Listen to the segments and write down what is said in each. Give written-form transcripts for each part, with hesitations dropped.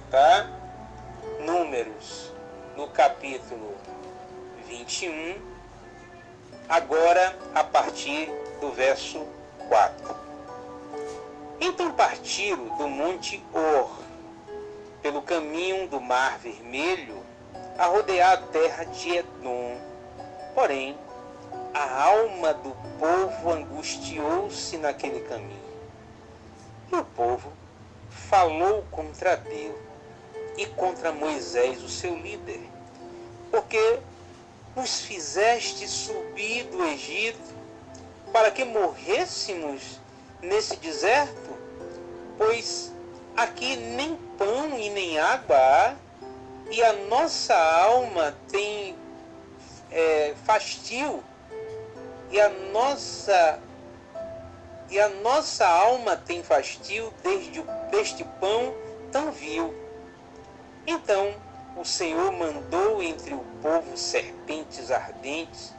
tá? Números, no capítulo 21, agora a partir do verso 4. Então partiram do monte Hor, pelo caminho do Mar Vermelho, a rodear a terra de Edom. Porém, a alma do povo angustiou-se naquele caminho. E o povo falou contra Deus e contra Moisés, o seu líder, porque nos fizeste subir do Egito para que morrêssemos nesse deserto? Pois aqui nem pão e nem água há, e a nossa alma tem fastio, e a nossa alma tem fastio deste pão tão vil. Então o Senhor mandou entre o povo serpentes ardentes,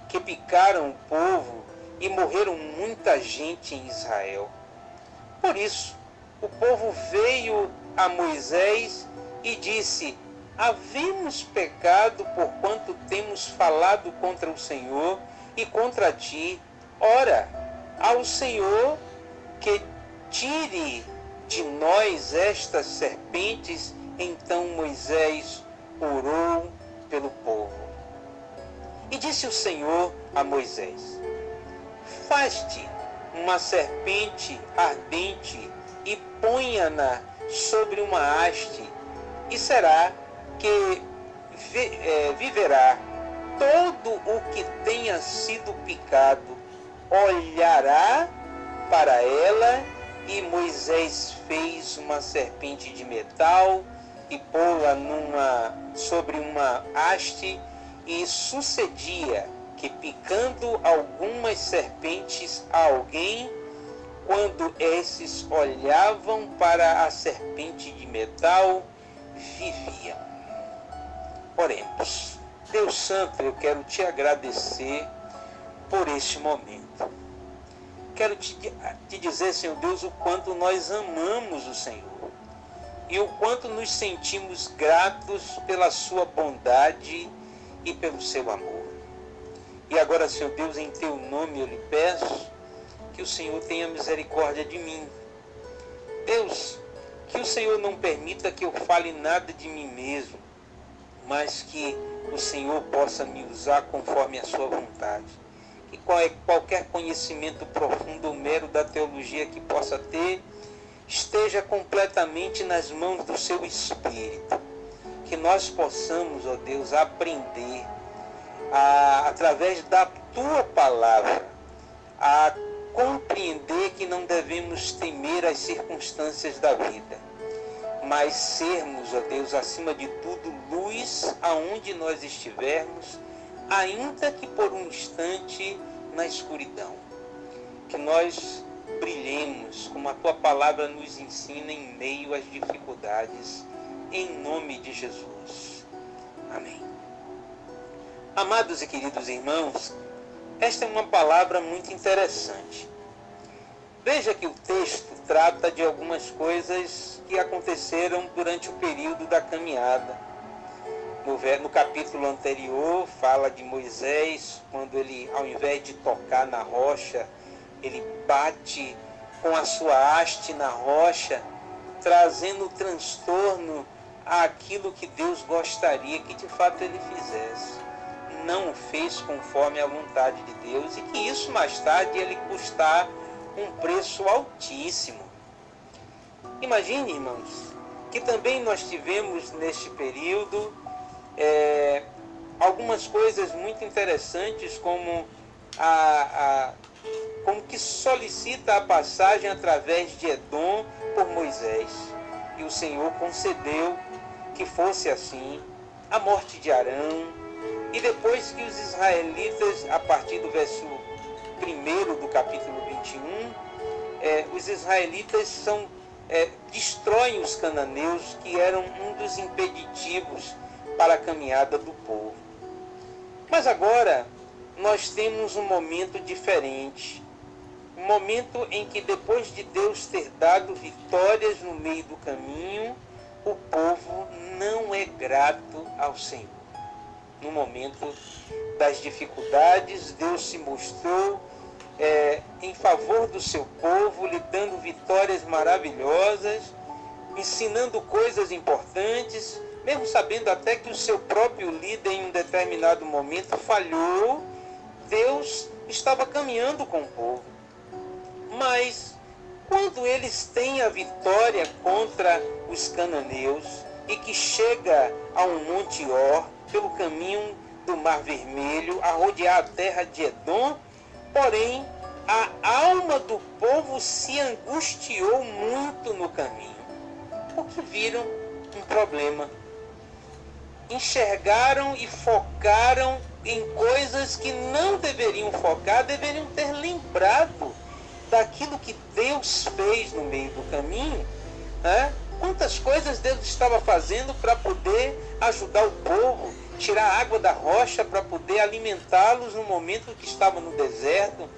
que picaram o povo, e morreram muita gente em Israel. Por isso, o povo veio a Moisés e disse: havemos pecado porquanto temos falado contra o Senhor e contra ti. Ora, ao Senhor que tire de nós estas serpentes. Então Moisés orou pelo povo. E disse o Senhor a Moisés: faz-te uma serpente ardente e ponha-na sobre uma haste, e será que viverá todo o que tenha sido picado, olhará para ela. E Moisés fez uma serpente de metal e pô-la sobre uma haste, e sucedia que, picando algumas serpentes a alguém, quando esses olhavam para a serpente de metal, viviam. Oremos. Deus Santo, eu quero te agradecer por este momento. Quero te dizer, Senhor Deus, o quanto nós amamos o Senhor e o quanto nos sentimos gratos pela sua bondade e pelo seu amor. E agora, Senhor Deus, em teu nome eu lhe peço que o Senhor tenha misericórdia de mim. Deus, que o Senhor não permita que eu fale nada de mim mesmo, mas que o Senhor possa me usar conforme a sua vontade. Que qualquer conhecimento profundo ou mero da teologia que possa ter, esteja completamente nas mãos do seu Espírito. Que nós possamos, ó Deus, aprender através da tua palavra, a compreender que não devemos temer as circunstâncias da vida, mas sermos, ó Deus, acima de tudo, luz aonde nós estivermos, ainda que por um instante na escuridão. Que nós brilhemos como a tua palavra nos ensina em meio às dificuldades, em nome de Jesus. Amém. Amados e queridos irmãos, esta é uma palavra muito interessante. Veja que o texto trata de algumas coisas que aconteceram durante o período da caminhada. No capítulo anterior, fala de Moisés, quando ele, ao invés de tocar na rocha, ele bate com a sua haste na rocha, trazendo transtorno àquilo que Deus gostaria que de fato ele fizesse. Não o fez conforme a vontade de Deus, e que isso mais tarde ia lhe custar um preço altíssimo. Imagine, irmãos, que também nós tivemos neste período algumas coisas muito interessantes, como como que solicita a passagem através de Edom por Moisés. E o Senhor concedeu que fosse assim, a morte de Arão, e depois que os israelitas, a partir do verso 1 do capítulo 21, os israelitas destroem os cananeus, que eram um dos impeditivos para a caminhada do povo. Mas agora nós temos um momento diferente. Um momento em que, depois de Deus ter dado vitórias no meio do caminho, o povo não é grato ao Senhor. No momento das dificuldades, Deus se mostrou em favor do seu povo, lhe dando vitórias maravilhosas, ensinando coisas importantes, mesmo sabendo até que o seu próprio líder em um determinado momento falhou. Deus estava caminhando com o povo. Mas quando eles têm a vitória contra os cananeus e que chega a um Monte Or, pelo caminho do Mar Vermelho, a rodear a terra de Edom, porém a alma do povo se angustiou muito no caminho, porque viram um problema. Enxergaram e focaram em coisas que não deveriam focar, deveriam ter lembrado daquilo que Deus fez no meio do caminho, né? Quantas coisas Deus estava fazendo para poder ajudar o povo, tirar a água da rocha para poder alimentá-los no momento que estavam no deserto,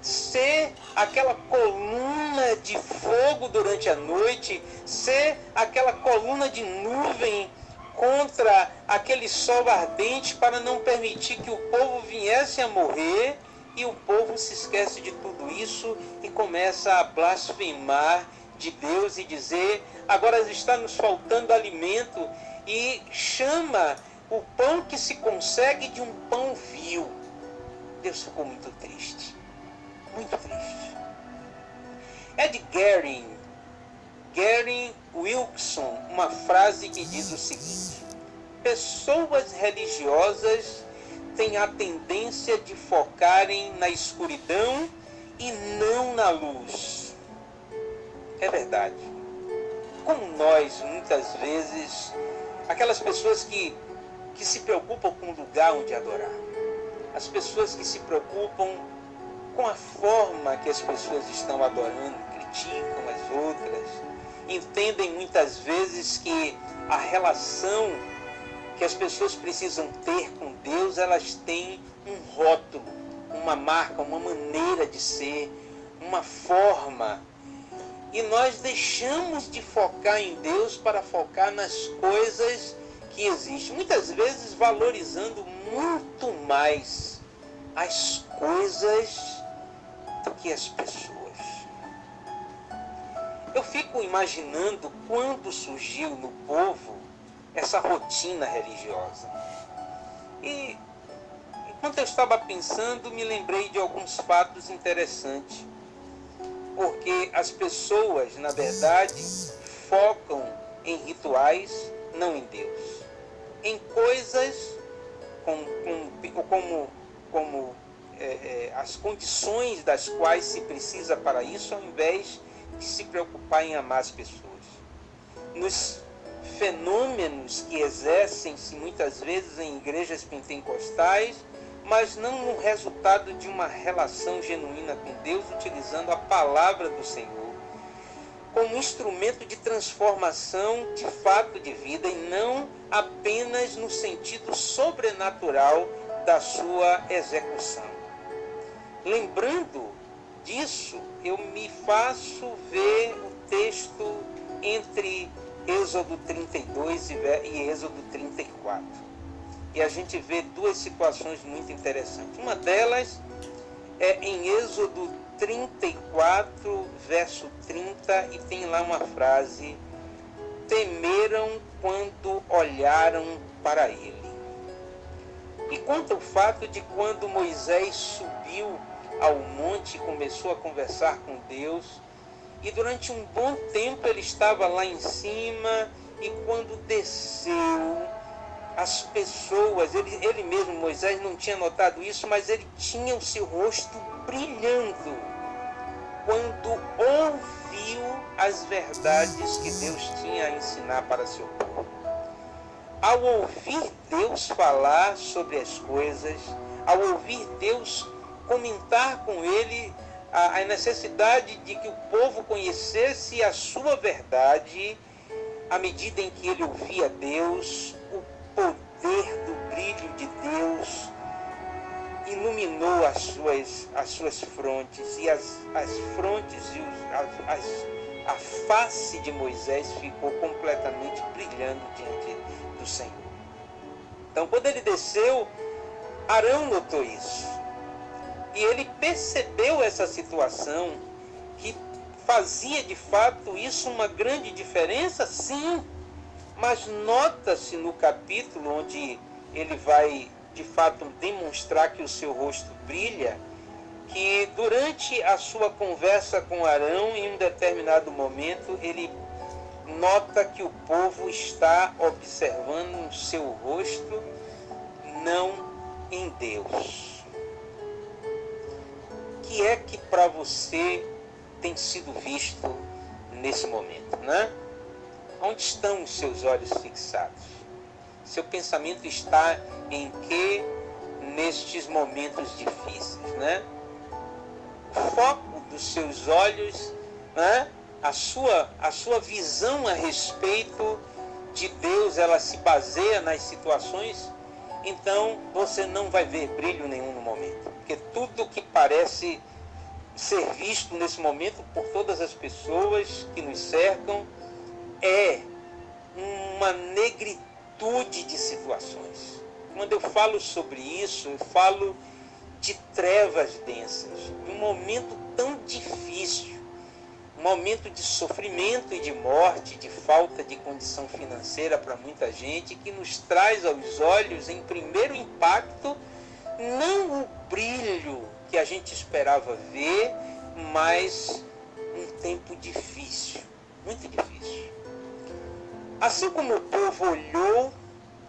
ser aquela coluna de fogo durante a noite, ser aquela coluna de nuvem contra aquele sol ardente para não permitir que o povo viesse a morrer. E o povo se esquece de tudo isso e começa a blasfemar de Deus e dizer: agora está nos faltando alimento, e chama o pão que se consegue de um pão vil. Deus ficou muito triste, muito triste. Ed Gary Wilson, uma frase que diz o seguinte: pessoas religiosas têm a tendência de focarem na escuridão e não na luz. É verdade. Como nós, muitas vezes, aquelas pessoas que se preocupam com o lugar onde adorar, as pessoas que se preocupam com a forma que as pessoas estão adorando, criticam as outras, entendem muitas vezes que a relação que as pessoas precisam ter com Deus, elas têm um rótulo, uma marca, uma maneira de ser, uma forma. E nós deixamos de focar em Deus para focar nas coisas que existem. Muitas vezes valorizando muito mais as coisas do que as pessoas. Eu fico imaginando quando surgiu no povo essa rotina religiosa. E enquanto eu estava pensando, me lembrei de alguns fatos interessantes. Porque as pessoas, na verdade, focam em rituais, não em Deus. Em coisas como as condições das quais se precisa para isso, ao invés de se preocupar em amar as pessoas. Nos fenômenos que exercem-se muitas vezes em igrejas pentecostais, mas não no resultado de uma relação genuína com Deus, utilizando a palavra do Senhor como instrumento de transformação de fato de vida e não apenas no sentido sobrenatural da sua execução. Lembrando disso, eu me faço ver o texto entre Êxodo 32 e Êxodo 34. E a gente vê duas situações muito interessantes. Uma delas é em Êxodo 34, verso 30, e tem lá uma frase: temeram quando olharam para ele. E conta o fato de quando Moisés subiu ao monte e começou a conversar com Deus, e durante um bom tempo ele estava lá em cima, e quando desceu, as pessoas, ele mesmo, Moisés, não tinha notado isso, mas ele tinha o seu rosto brilhando quando ouviu as verdades que Deus tinha a ensinar para seu povo. Ao ouvir Deus falar sobre as coisas, ao ouvir Deus comentar com ele a necessidade de que o povo conhecesse a sua verdade, à medida em que ele ouvia Deus, o poder do brilho de Deus iluminou as suas frontes, e as frontes e a face de Moisés ficou completamente brilhando diante do Senhor. Então, quando ele desceu, Arão notou isso. E ele percebeu essa situação, que fazia de fato isso uma grande diferença, sim. Mas nota-se no capítulo onde ele vai de fato demonstrar que o seu rosto brilha, que durante a sua conversa com Arão, em um determinado momento, ele nota que o povo está observando o seu rosto, não em Deus. O que é que para você tem sido visto nesse momento, né? Onde estão os seus olhos fixados? Seu pensamento está em que nestes momentos difíceis, né? O foco dos seus olhos, né? A sua visão a respeito de Deus, ela se baseia nas situações, então você não vai ver brilho nenhum no momento. Porque tudo que parece ser visto nesse momento por todas as pessoas que nos cercam é uma negritude de situações. Quando eu falo sobre isso, eu falo de trevas densas, de um momento tão difícil, um momento de sofrimento e de morte, de falta de condição financeira para muita gente, que nos traz aos olhos, em primeiro impacto, não o brilho que a gente esperava ver, mas um tempo difícil, muito difícil. Assim como o povo olhou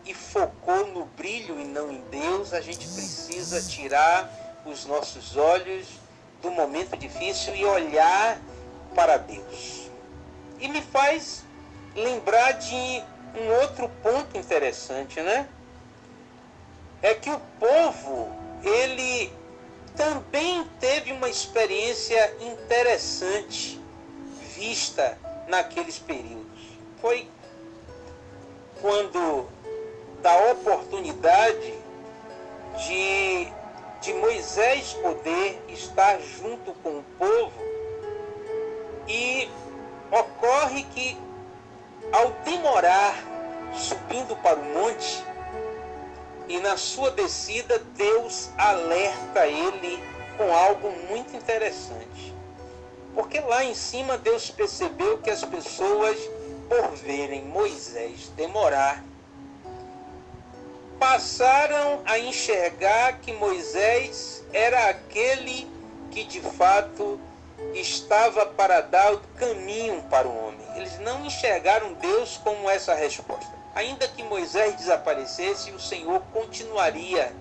e focou no brilho e não em Deus, a gente precisa tirar os nossos olhos do momento difícil e olhar para Deus. E me faz lembrar de um outro ponto interessante, né? É que o povo, ele também teve uma experiência interessante vista naqueles períodos. Foi quando da oportunidade de Moisés poder estar junto com o povo, e ocorre que ao demorar subindo para o monte, e na sua descida Deus alerta ele com algo muito interessante. Porque lá em cima Deus percebeu que as pessoas, por verem Moisés demorar, passaram a enxergar que Moisés era aquele que de fato estava para dar o caminho para o homem. Eles não enxergaram Deus como essa resposta. Ainda que Moisés desaparecesse, o Senhor continuaria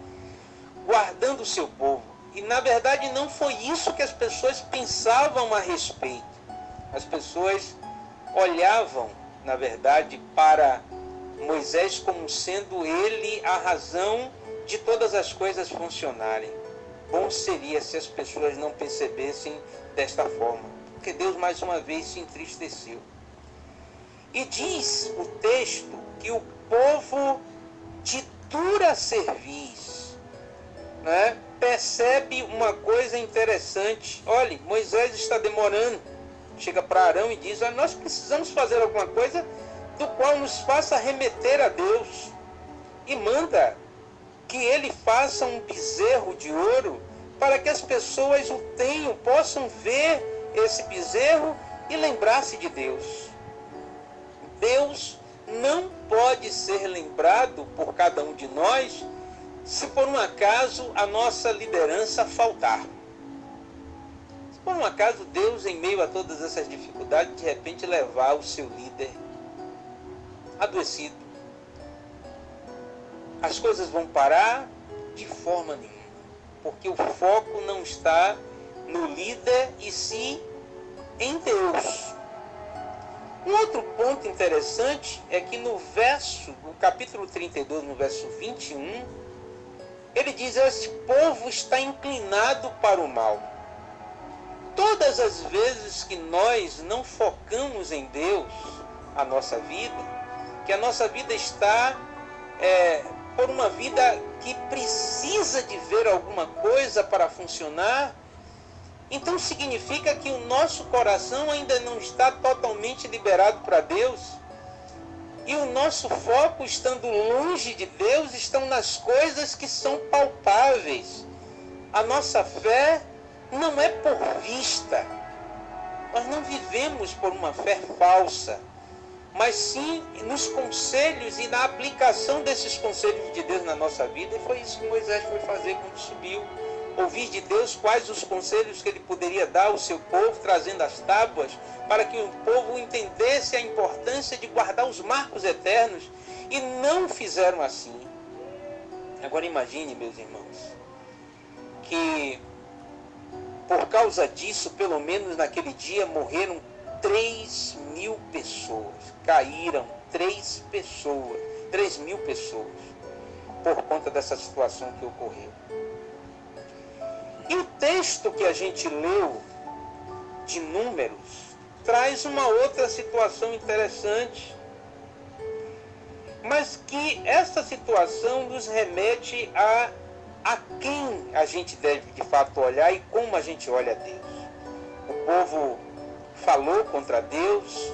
guardando o seu povo. E na verdade não foi isso que as pessoas pensavam a respeito. As pessoas olhavam, na verdade, para Moisés como sendo ele a razão de todas as coisas funcionarem. Bom seria se as pessoas não percebessem desta forma, porque Deus mais uma vez se entristeceu. E diz o texto que o povo de dura cerviz, né, percebe uma coisa interessante. Olha, Moisés está demorando. Chega para Arão e diz: nós precisamos fazer alguma coisa do qual nos faça remeter a Deus. E manda que ele faça um bezerro de ouro para que as pessoas o tenham, possam ver esse bezerro e lembrar-se de Deus. Deus não pode ser lembrado por cada um de nós se por um acaso a nossa liderança faltar. Se por um acaso Deus, em meio a todas essas dificuldades, de repente levar o seu líder adoecido, as coisas vão parar de forma nenhuma, porque o foco não está no líder e sim em Deus. Um outro ponto interessante é que no capítulo 32, no verso 21, ele diz: esse povo está inclinado para o mal. Todas as vezes que nós não focamos em Deus a nossa vida, que a nossa vida está por uma vida que precisa de ver alguma coisa para funcionar, Então significa que o nosso coração ainda não está totalmente liberado para Deus. E o nosso foco, estando longe de Deus, estão nas coisas que são palpáveis. A nossa fé não é por vista. Nós não vivemos por uma fé falsa, mas sim nos conselhos e na aplicação desses conselhos de Deus na nossa vida. E foi isso que Moisés foi fazer quando subiu. Ouvir de Deus quais os conselhos que ele poderia dar ao seu povo, trazendo as tábuas, para que o povo entendesse a importância de guardar os marcos eternos. E não fizeram assim. Agora imagine, meus irmãos, que por causa disso, pelo menos naquele dia, morreram 3.000 pessoas. Caíram 3.000 pessoas, por conta dessa situação que ocorreu. E o texto que a gente leu, de Números, traz uma outra situação interessante, mas que essa situação nos remete a quem a gente deve de fato olhar e como a gente olha a Deus. O povo falou contra Deus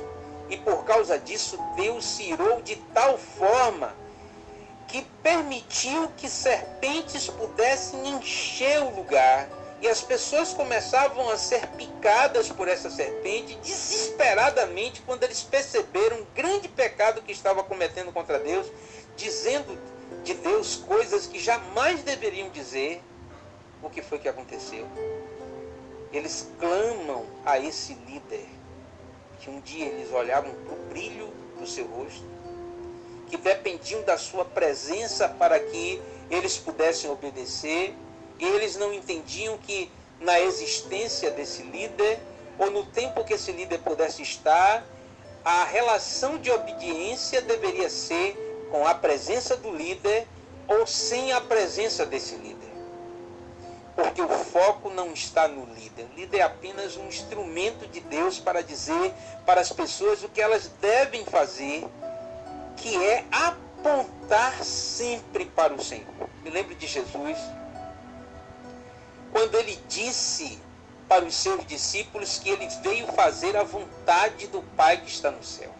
e por causa disso Deus se irou de tal forma que permitiu que serpentes pudessem encher o lugar. E as pessoas começavam a ser picadas por essa serpente desesperadamente quando eles perceberam o grande pecado que estava cometendo contra Deus, dizendo de Deus coisas que jamais deveriam dizer. O que foi que aconteceu? Eles clamam a esse líder, que um dia eles olhavam para o brilho do seu rosto, que dependiam da sua presença para que eles pudessem obedecer, e eles não entendiam que na existência desse líder, ou no tempo que esse líder pudesse estar, a relação de obediência deveria ser com a presença do líder ou sem a presença desse líder. Porque o foco não está no líder. O líder é apenas um instrumento de Deus para dizer para as pessoas o que elas devem fazer, que é apontar sempre para o Senhor. Me lembro de Jesus, quando ele disse para os seus discípulos que ele veio fazer a vontade do Pai que está no céu.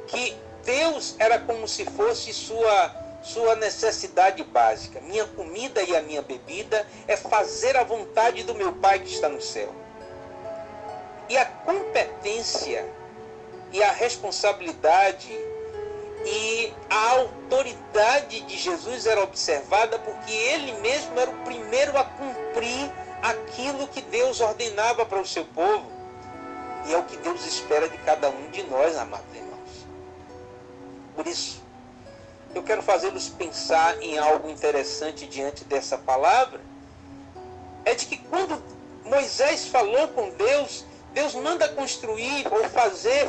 Que Deus era como se fosse sua necessidade básica. Minha comida e a minha bebida é fazer a vontade do meu Pai que está no céu. E a competência e a responsabilidade e a autoridade de Jesus era observada porque ele mesmo era o primeiro a cumprir aquilo que Deus ordenava para o seu povo. E é o que Deus espera de cada um de nós, amados irmãos. Por isso, eu quero fazê-los pensar em algo interessante diante dessa palavra. É de que quando Moisés falou com Deus, Deus manda construir ou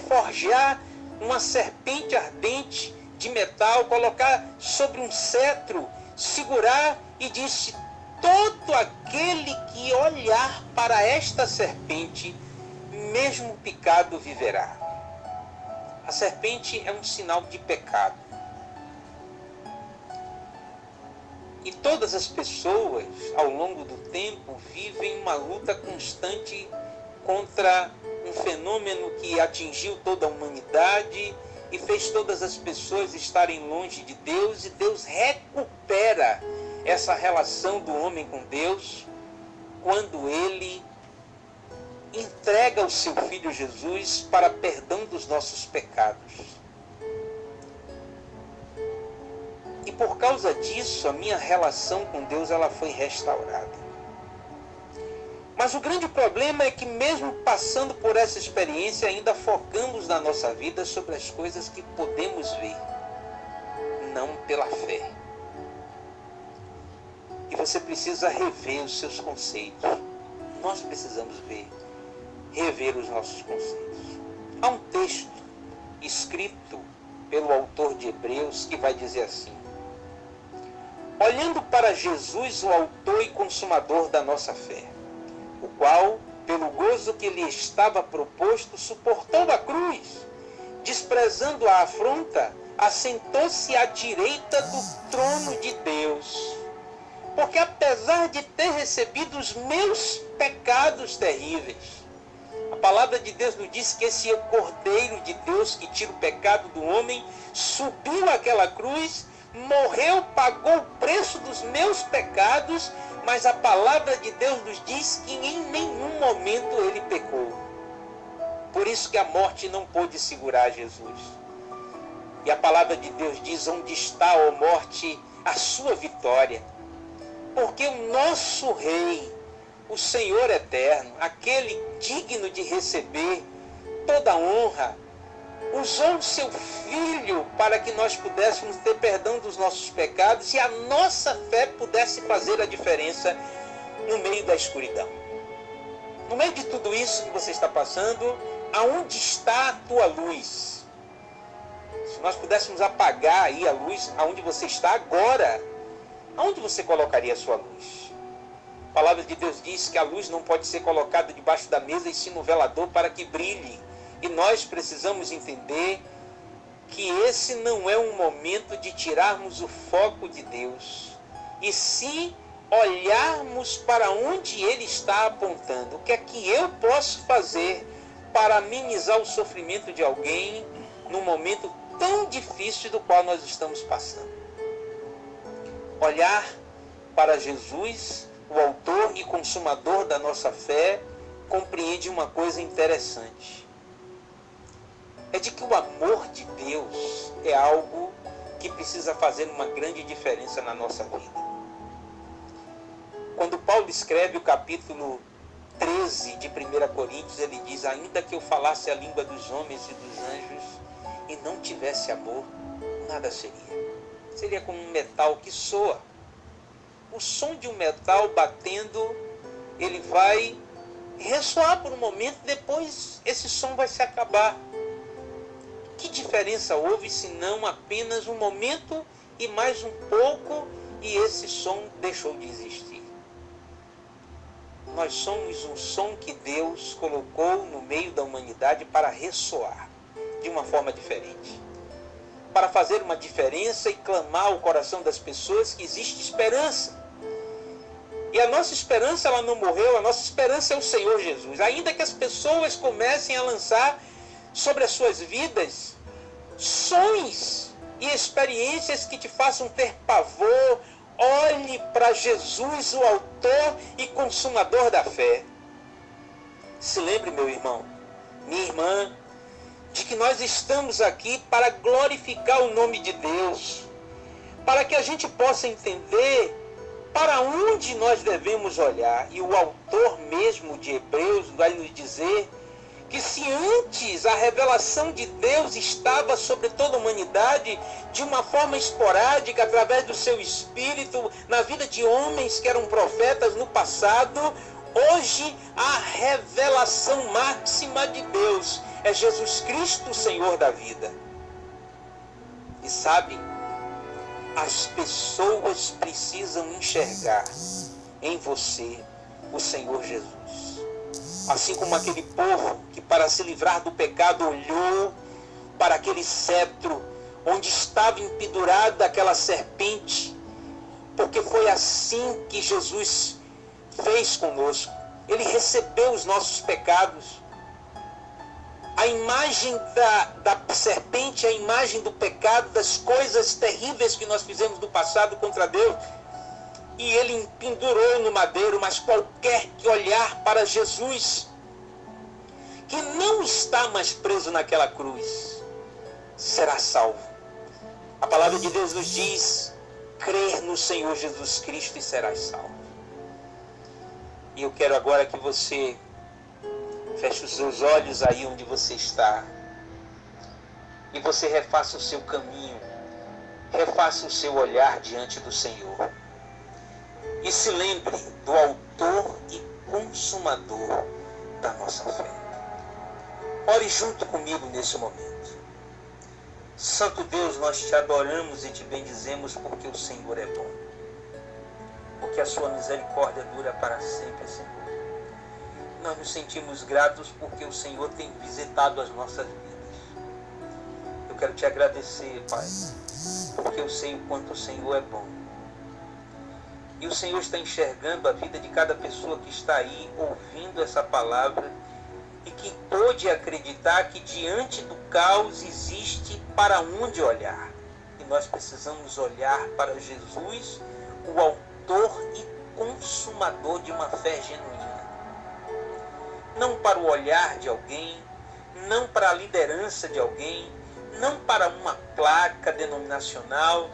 forjar uma serpente ardente de metal, colocar sobre um cetro, segurar, e disse: todo aquele que olhar para esta serpente, mesmo picado, viverá. A serpente é um sinal de pecado. E todas as pessoas, ao longo do tempo, vivem uma luta constante contra um fenômeno que atingiu toda a humanidade e fez todas as pessoas estarem longe de Deus, e Deus recupera essa relação do homem com Deus quando ele entrega o seu Filho Jesus para perdão dos nossos pecados. E por causa disso, a minha relação com Deus ela foi restaurada. Mas o grande problema é que mesmo passando por essa experiência, ainda focamos na nossa vida sobre as coisas que podemos ver, não pela fé. E você precisa rever os seus conceitos. Nós precisamos rever os nossos conceitos. Há um texto escrito pelo autor de Hebreus que vai dizer assim: olhando para Jesus, o autor e consumador da nossa fé, o qual, pelo gozo que lhe estava proposto, suportou a cruz, desprezando a afronta, assentou-se à direita do trono de Deus. Porque apesar de ter recebido os meus pecados terríveis, a palavra de Deus nos diz que esse Cordeiro de Deus que tira o pecado do homem subiu àquela cruz, morreu, pagou o preço dos meus pecados, mas a palavra de Deus nos diz que em nenhum momento ele pecou. Por isso que a morte não pôde segurar Jesus. E a palavra de Deus diz: onde está, ó morte, a sua vitória? Porque o nosso Rei, o Senhor eterno, aquele digno de receber toda a honra, usou o seu Filho para que nós pudéssemos ter perdão dos nossos pecados e a nossa fé pudesse fazer a diferença no meio da escuridão. No meio de tudo isso que você está passando, aonde está a tua luz? Se nós pudéssemos apagar aí a luz aonde você está agora, aonde você colocaria a sua luz? A palavra de Deus diz que a luz não pode ser colocada debaixo da mesa e sim no velador para que brilhe. E nós precisamos entender que esse não é um momento de tirarmos o foco de Deus, e sim olharmos para onde Ele está apontando. O que é que eu posso fazer para amenizar o sofrimento de alguém num momento tão difícil do qual nós estamos passando? Olhar para Jesus, o autor e consumador da nossa fé, compreende uma coisa interessante. É de que o amor de Deus é algo que precisa fazer uma grande diferença na nossa vida. Quando Paulo escreve o capítulo 13 de 1 Coríntios, ele diz: ainda que eu falasse a língua dos homens e dos anjos e não tivesse amor, nada seria. Seria como um metal que soa. O som de um metal batendo, ele vai ressoar por um momento, depois esse som vai se acabar. Que diferença houve se não apenas um momento e mais um pouco e esse som deixou de existir? Nós somos um som que Deus colocou no meio da humanidade para ressoar de uma forma diferente, para fazer uma diferença e clamar ao coração das pessoas que existe esperança. E a nossa esperança, ela não morreu, a nossa esperança é o Senhor Jesus. Ainda que as pessoas comecem a lançar sobre as suas vidas sonhos e experiências que te façam ter pavor, olhe para Jesus, o autor e consumador da fé. Se lembre, meu irmão, minha irmã, de que nós estamos aqui para glorificar o nome de Deus, para que a gente possa entender para onde nós devemos olhar. E o autor mesmo de Hebreus vai nos dizer que se antes a revelação de Deus estava sobre toda a humanidade de uma forma esporádica, através do seu Espírito, na vida de homens que eram profetas no passado, hoje a revelação máxima de Deus é Jesus Cristo, o Senhor da vida. E sabe, as pessoas precisam enxergar em você o Senhor Jesus. Assim como aquele povo que, para se livrar do pecado, olhou para aquele cetro onde estava empendurada aquela serpente, porque foi assim que Jesus fez conosco. Ele recebeu os nossos pecados. A imagem da serpente, a imagem do pecado, das coisas terríveis que nós fizemos no passado contra Deus, e ele pendurou no madeiro. Mas qualquer que olhar para Jesus, que não está mais preso naquela cruz, será salvo. A palavra de Deus nos diz: crer no Senhor Jesus Cristo e serás salvo. E eu quero agora que você feche os seus olhos aí onde você está e você refaça o seu caminho, refaça o seu olhar diante do Senhor. E se lembre do autor e consumador da nossa fé. Ore junto comigo nesse momento. Santo Deus, nós te adoramos e te bendizemos porque o Senhor é bom. Porque a sua misericórdia dura para sempre, Senhor. Nós nos sentimos gratos porque o Senhor tem visitado as nossas vidas. Eu quero te agradecer, Pai, porque eu sei o quanto o Senhor é bom. E o Senhor está enxergando a vida de cada pessoa que está aí ouvindo essa palavra e que pôde acreditar que diante do caos existe para onde olhar. E nós precisamos olhar para Jesus, o autor e consumador de uma fé genuína. Não para o olhar de alguém, não para a liderança de alguém, não para uma placa denominacional,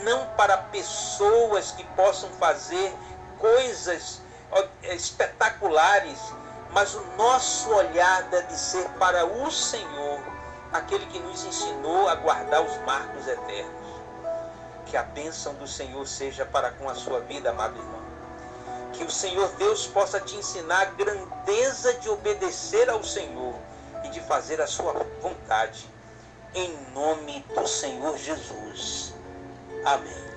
não para pessoas que possam fazer coisas espetaculares, mas o nosso olhar deve ser para o Senhor, aquele que nos ensinou a guardar os marcos eternos. Que a bênção do Senhor seja para com a sua vida, amado irmão. Que o Senhor Deus possa te ensinar a grandeza de obedecer ao Senhor e de fazer a sua vontade. Em nome do Senhor Jesus. Amém.